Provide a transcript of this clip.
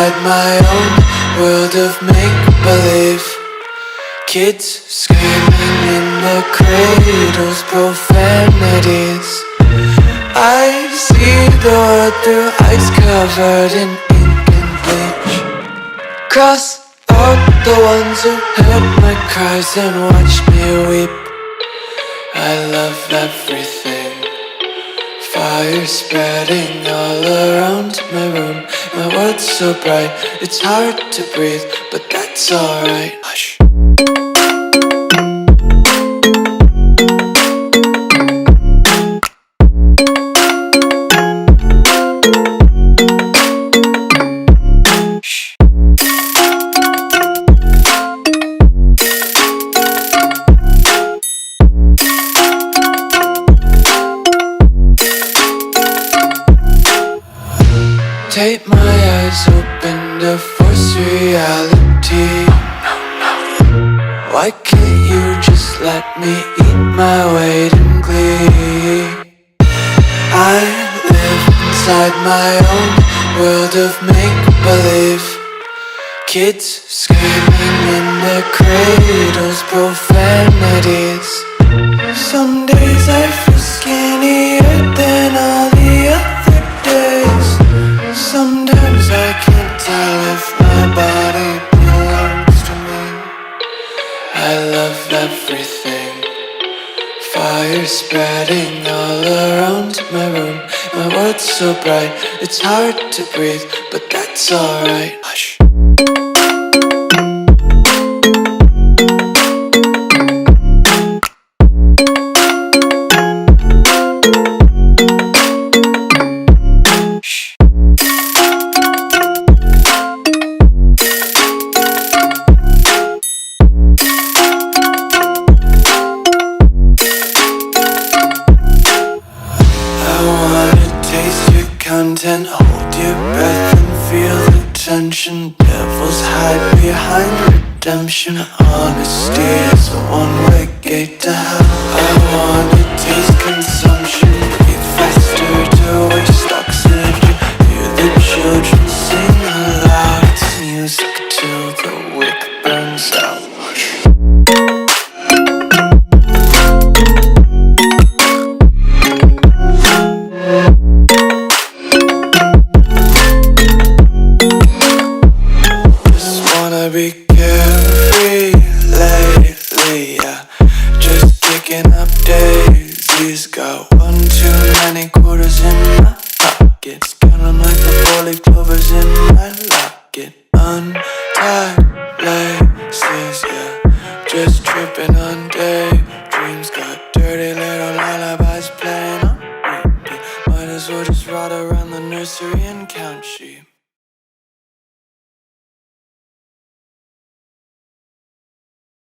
inside my own world of make-believe. Kids screaming in their cradles, profanities. I see the world through ice covered in ink and bleach. Cross out the ones who heard my cries and watched me weep. I love everything. Fire spreading all around my room. My world's so bright, it's hard to breathe, but that's alright. Hush. Tape my eyes open to force reality. Why can't you just let me eat my weight in glee? I live inside my own world of make-believe. Kids screaming in their cradles, profanities. Some days I feel skinnier than all the other days. Sometimes I can't tell if my body belongs to me. I love everything. Fire spreading all around my room. My world's so bright, it's hard to breathe, but that's alright. Hush. Content, hold your breath and feel the tension. Devils hide behind redemption. Honesty is a one-way gate to hell. I wanna taste consumption. Breathe faster to waste oxygen. Hear the children sing aloud. It's music till the wick burns out. Be carefree lately, yeah. Just picking up daisies. Got one too many quarters in my pockets. Counting like the four-leaf clovers in my locket. Untied laces, yeah. Just tripping on daydreams. Got dirty little lullabies playing on repeat. Might as well just ride around the nursery and count sheep.